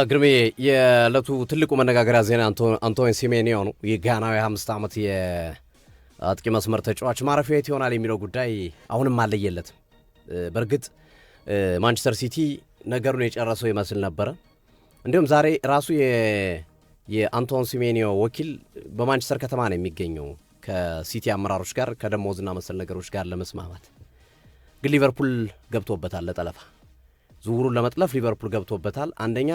ግርሜ የዕለቱ ትልቁ መነጋገሪያ ዜና አንቶኒ ሴሜንዮ ነው። የጋናዊ 5 ዓመት የአጥቂ መስመር ተጫዋች ማረፊያ የት ይሆናል የሚለው ጉዳይ አሁንም አለየለትም። በእርግጥ ማንቸስተር ሲቲ ነገሩን የጨረሰው ይመስል ነበረ። እንዲሁም ዛሬ ራሱ የአንቶኒ ሴሜንዮ ወኪል በማንቸስተር ከተማ ነው የሚገኘው ከሲቲ አመራሮች ጋር ከደሞዝና መሰል ነገሮች ጋር ለመስማማት። ግን ሊቨርፑል ገብቶበታል ለጠለፋ ዝውውሩን ለመጥለፍ ሊቨርፑል ገብቶበታል። አንደኛ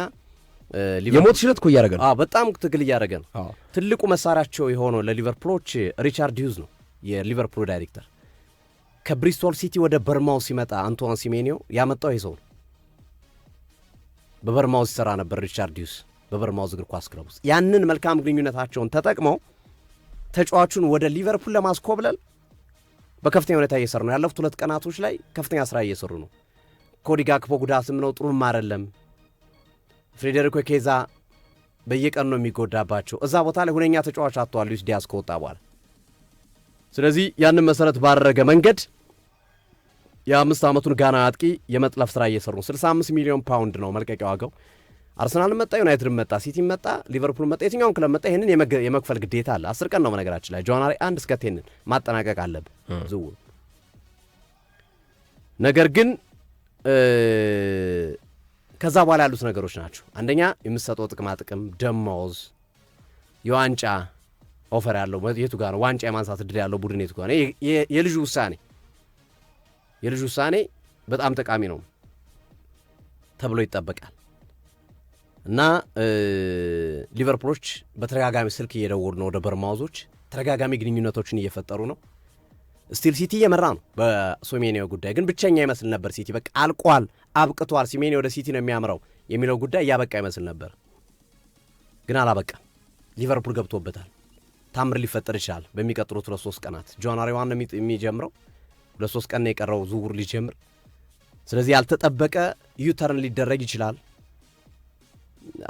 የሞት ሽረት እኮ እያደረገ ነው። በጣም ትግል እያደረገ ነው። ትልቁ መሳሪያቸው የሆነው ለሊቨርፑሎች ሪቻርድ ሂውዝ ነው የሊቨርፑል ዳይሬክተር። ከብሪስቶል ሲቲ ወደ በርማው ሲመጣ አንቶኒ ሴሜንዮ ያመጣው ይሄ ሰው ነው። በበርማው ሲሰራ ነበር ሪቻርድ ሂውዝ በበርማው እግር ኳስ ክለብ ውስጥ። ያንን መልካም ግንኙነታቸውን ተጠቅመው ተጫዋቹን ወደ ሊቨርፑል ለማስኮብለል በከፍተኛ ሁኔታ እየሰሩ ነው። ያለፉት 2 ቀናቶች ላይ ከፍተኛ ስራ እየሰሩ ነው። ኮዲ ጋክፖ ጉዳትም ነው፣ ጥሩም አይደለም። ፍሬዴሪኮ ኬዛ በየቀኑ ነው የሚጎዳባቸው። እዛ ቦታ ላይ ሁነኛ ተጫዋች አጥተዋል ሉዊስ ዲያዝ ከወጣ በኋላ። ስለዚህ ያንን መሰረት ባደረገ መንገድ የ5 ዓመቱን ጋና አጥቂ የመጥለፍ ስራ እየሰሩ ነው። 65 ሚሊዮን ፓውንድ ነው መልቀቂያ ዋጋው። አርሰናል መጣ፣ ዩናይትድ መጣ፣ ሲቲ መጣ፣ ሊቨርፑል መጣ፣ የትኛውን ክለብ መጣ ይህንን የመክፈል ግዴታ አለ። 10 ቀን ነው በነገራችን ላይ ጃንዋሪ 1 እስከ 10 ማጠናቀቅ አለብን ዝውውሩ። ነገር ግን ከዛ በኋላ ያሉት ነገሮች ናቸው። አንደኛ የምትሰጠው ጥቅማ ጥቅም፣ ደሞዝ፣ የዋንጫ ኦፈር ያለው የቱ ጋር ነው? ዋንጫ የማንሳት እድል ያለው ቡድን የቱ ጋር ነው? የልጁ ውሳኔ በጣም ጠቃሚ ነው ተብሎ ይጠበቃል። እና ሊቨርፑሎች በተደጋጋሚ ስልክ እየደወሉ ነው ወደ በርማውዞች፣ ተደጋጋሚ ግንኙነቶችን እየፈጠሩ ነው። ስቲል ሲቲ እየመራ ነው በሴሜንዮ ጉዳይ። ግን ብቸኛ ይመስል ነበር ሲቲ። በቃ አልቋል፣ አብቅቷል፣ ሴሜንዮ ወደ ሲቲ ነው የሚያምራው የሚለው ጉዳይ እያበቃ ይመስል ነበር። ግን አላበቃም። ሊቨርፑል ገብቶበታል። ታምር ሊፈጠር ይችላል በሚቀጥሉት 2-3 ቀናት። ጃንዋሪ 1 ነው የሚጀምረው። 2-3 ቀን ነው የቀረው ዝውውር ሊጀምር። ስለዚህ ያልተጠበቀ ዩተርን ሊደረግ ይችላል።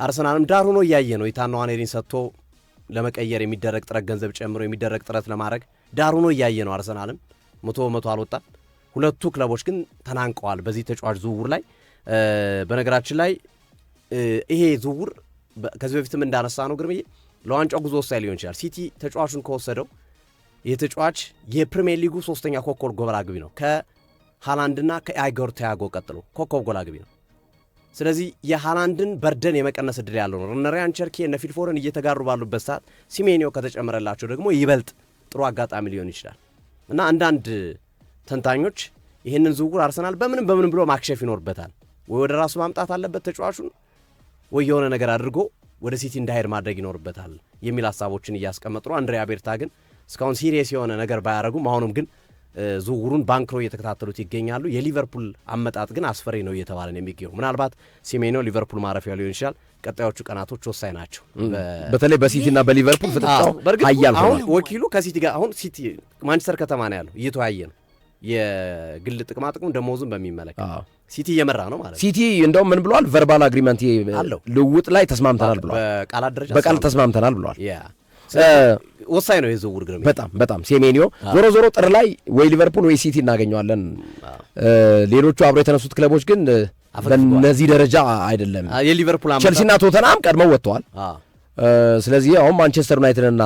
አርሰናልም ዳር ሆኖ እያየ ነው። ኢታን ንዋኔሪን ሰጥቶ ለመቀየር የሚደረግ ጥረት፣ ገንዘብ ጨምሮ የሚደረግ ጥረት ለማድረግ ዳር ሆኖ እያየ ነው። አርሰናልም 100 አልወጣም። ሁለቱ ክለቦች ግን ተናንቀዋል በዚህ ተጫዋች ዝውውር ላይ። በነገራችን ላይ ይሄ ዝውውር ከዚህ በፊትም እንዳነሳ ነው ግርምዬ ለዋንጫው ጉዞ ወሳኝ ሊሆን ይችላል። ሲቲ ተጫዋቹን ከወሰደው ይህ ተጫዋች የፕሪሚየር ሊጉ 3ኛ ኮከብ ጎል አግቢ ነው። ከሃላንድና ከአይጎር ቲያጎ ቀጥሎ ኮከብ ጎል አግቢ ነው። ስለዚህ የሃላንድን በርደን የመቀነስ እድል ያለው ነው። ራያን ቸርኪ እና ፊልፎረን እየተጋሩ ባሉበት ሰዓት ሴሜንዮ ከተጨመረላቸው ደግሞ ይበልጥ ጥሩ አጋጣሚ ሊሆን ይችላል እና አንዳንድ ተንታኞች ይህንን ዝውውር አርሰናል በምንም ብሎ ማክሸፍ ይኖርበታል። ወይ ወደ ራሱ ማምጣት አለበት ተጫዋቹን፣ ወይ የሆነ ነገር አድርጎ ወደ ሲቲ እንዳይሄድ ማድረግ ይኖርበታል የሚል ሀሳቦችን እያስቀመጡ ነው። አንድሪያ ቤርታ ግን እስካሁን ሲሪየስ የሆነ ነገር ባያደርጉም አሁንም ግን ዝውውሩን ባንክሮ እየተከታተሉት ይገኛሉ። የሊቨርፑል አመጣጥ ግን አስፈሪ ነው እየተባለ ነው የሚገኘው። ምናልባት ሴሜንዮ ሊቨርፑል ማረፊያ ሊሆን ይችላል። ቀጣዮቹ ቀናቶች ወሳኝ ናቸው። በተለይ በሲቲና በሊቨርፑል ፍጥጫው ኃያል አሁን ወኪሉ ከሲቲ ጋር አሁን ሲቲ ማንቸስተር ከተማ ነው ያለው፣ እየተወያየ ነው የግል ጥቅማ ጥቅም ደሞዙን በሚመለከት ሲቲ እየመራ ነው ማለት ነው። ሲቲ እንደውም ምን ብሏል? ቨርባል አግሪመንት ልውውጥ ላይ ተስማምተናል ብሏል። በቃል ተስማምተናል ብሏል። ወሳኝ ነው የዝውውር ግርም በጣም ሴሜንዮ ዞሮ ጥር ላይ ወይ ሊቨርፑል ወይ ሲቲ እናገኘዋለን። ሌሎቹ አብሮ የተነሱት ክለቦች ግን በነዚህ ደረጃ አይደለም። የሊቨርፑል ቸልሲና ቶተናም ቀድመው ወጥተዋል። ስለዚህ አሁን ማንቸስተር ዩናይትድና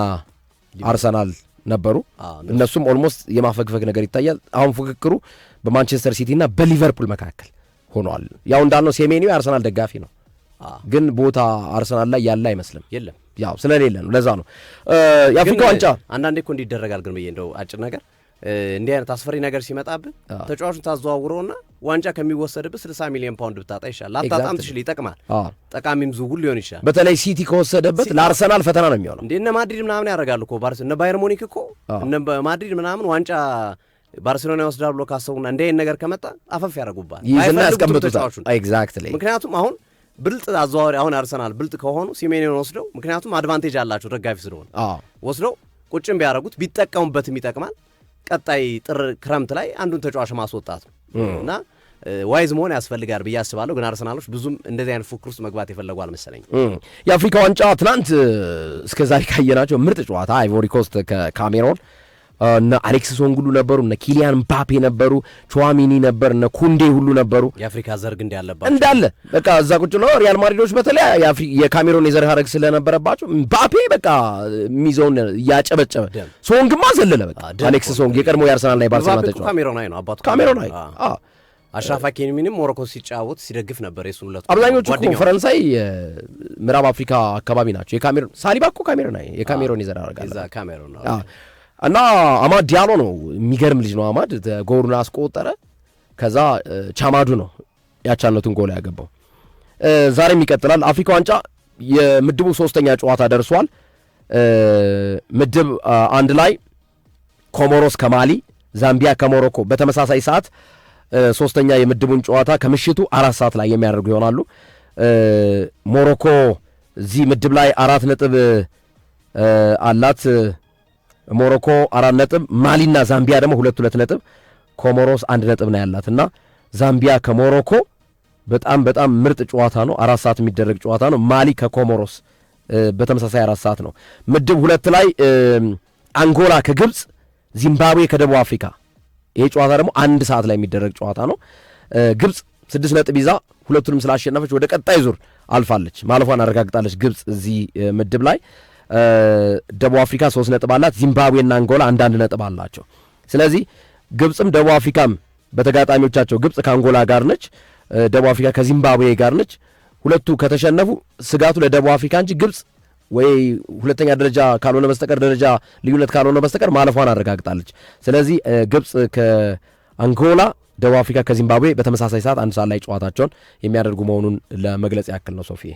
አርሰናል ነበሩ። እነሱም ኦልሞስት የማፈግፈግ ነገር ይታያል። አሁን ፉክክሩ በማንቸስተር ሲቲና በሊቨርፑል መካከል ሆኗል። ያው እንዳልነው ሴሜንዮ የአርሰናል ደጋፊ ነው፣ ግን ቦታ አርሰናል ላይ ያለ አይመስልም። የለም ያው ስለሌለ ነው። ለዛ ነው የአፍሪካ ዋንጫ አንዳንዴ እኮ እንዲደረጋል። ግን ብዬ እንደው አጭር ነገር እንዲህ አይነት አስፈሪ ነገር ሲመጣብህ ተጫዋቹን ታዘዋውረውና ዋንጫ ከሚወሰድብህ 60 ሚሊዮን ፓውንድ ብታጣ ይሻላል። ላታጣም ትችል ይጠቅማል። ጠቃሚም ዝውውር ሊሆን ይችላል። በተለይ ሲቲ ከወሰደበት ለአርሰናል ፈተና ነው የሚሆነው። እንደ እነ ማድሪድ ምናምን ያደርጋሉ እኮ እነ ባየር ሙኒክ እኮ እነ ማድሪድ ምናምን ዋንጫ ባርሴሎና ይወስዳል ብሎ ካሰቡና እንዲህ አይነት ነገር ከመጣ አፈፍ ያደርጉባል፣ ይዘና ያስቀምጡታል። ኤግዛክትሊ። ምክንያቱም አሁን ብልጥ አዘዋዋሪ አሁን አርሰናል ብልጥ ከሆኑ ሴሜንዮን ወስደው፣ ምክንያቱም አድቫንቴጅ አላቸው ደጋፊ ስለሆነ ወስደው ቁጭም ቢያደርጉት ቢጠቀሙበትም ይጠቅማል። ቀጣይ ጥር ክረምት ላይ አንዱን ተጫዋች ማስወጣት ነው እና ዋይዝ መሆን ያስፈልጋል ብዬ አስባለሁ። ግን አርሰናሎች ብዙም እንደዚህ አይነት ፉክክር ውስጥ መግባት የፈለጉ አልመሰለኝም። የአፍሪካ ዋንጫ ትናንት እስከዛሬ ካየናቸው ምርጥ ጨዋታ አይቮሪ ኮስት ከካሜሮን እነ አሌክስ ሶንግ ሁሉ ነበሩ፣ እነ ኪሊያን ምባፔ ነበሩ፣ ቹዋሚኒ ነበር፣ እነ ኩንዴ ሁሉ ነበሩ። የአፍሪካ ዘርግ እንዳለባቸው እንዳለ በቃ እዛ ቁጭ ነው። ሪያል ማድሪዶች በተለይ የካሜሮን የዘር ሐረግ ስለነበረባቸው ምባፔ በቃ የሚይዘውን እያጨበጨበ፣ ሶንግማ ዘለለ በቃ አሌክስ ሶንግ የቀድሞ የአርሰናልና የባርሴሎና ተጫዋች ካሜሮናዊ ነው አባቱ ካሜሮናዊ። አሽራፍ ሀኪሚንም ሞሮኮ ሲጫወት ሲደግፍ ነበር የሱን ሁለቱ። አብዛኞቹ እኮ ፈረንሳይ ምዕራብ አፍሪካ አካባቢ ናቸው። የካሜሮን ሳሊባ እኮ ካሜሮናዊ የካሜሮን የዘር ሐረግ አለ ካሜሮን ነው። እና አማድ ዲያሎ ነው የሚገርም ልጅ ነው። አማድ ጎሉን አስቆጠረ። ከዛ ቻማዱ ነው ያቻነቱን ጎል ያገባው። ዛሬም ይቀጥላል። አፍሪካ ዋንጫ የምድቡ 3ኛ ጨዋታ ደርሷል። ምድብ 1 ላይ ኮሞሮስ ከማሊ፣ ዛምቢያ ከሞሮኮ በተመሳሳይ ሰዓት 3ኛ የምድቡን ጨዋታ ከምሽቱ 4 ሰዓት ላይ የሚያደርጉ ይሆናሉ። ሞሮኮ እዚህ ምድብ ላይ 4 ነጥብ አላት። ሞሮኮ 4 ነጥብ፣ ማሊና ዛምቢያ ደግሞ 2 ነጥብ፣ ኮሞሮስ 1 ነጥብ ነው ያላት እና ዛምቢያ ከሞሮኮ በጣም በጣም ምርጥ ጨዋታ ነው። 4 ሰዓት የሚደረግ ጨዋታ ነው። ማሊ ከኮሞሮስ በተመሳሳይ 4 ሰዓት ነው። ምድብ 2 ላይ አንጎላ ከግብፅ፣ ዚምባብዌ ከደቡብ አፍሪካ። ይሄ ጨዋታ ደግሞ 1 ሰዓት ላይ የሚደረግ ጨዋታ ነው። ግብፅ 6 ነጥብ ይዛ ሁለቱንም ስላሸነፈች ወደ ቀጣይ ዙር አልፋለች፣ ማለፏን አረጋግጣለች ግብፅ እዚህ ምድብ ላይ። ደቡብ አፍሪካ 3 ነጥብ አላት። ዚምባብዌና አንጎላ 1 ነጥብ አላቸው። ስለዚህ ግብፅም ደቡብ አፍሪካም በተጋጣሚዎቻቸው ግብፅ ከአንጎላ ጋር ነች፣ ደቡብ አፍሪካ ከዚምባብዌ ጋር ነች። ሁለቱ ከተሸነፉ ስጋቱ ለደቡብ አፍሪካ እንጂ ግብፅ ወይ 2ኛ ደረጃ ካልሆነ በስተቀር ደረጃ ልዩነት ካልሆነ በስተቀር ማለፏን አረጋግጣለች። ስለዚህ ግብፅ ከአንጎላ፣ ደቡብ አፍሪካ ከዚምባብዌ በተመሳሳይ ሰዓት 1 ሰዓት ላይ ጨዋታቸውን የሚያደርጉ መሆኑን ለመግለጽ ያክል ነው። ሶፊዬ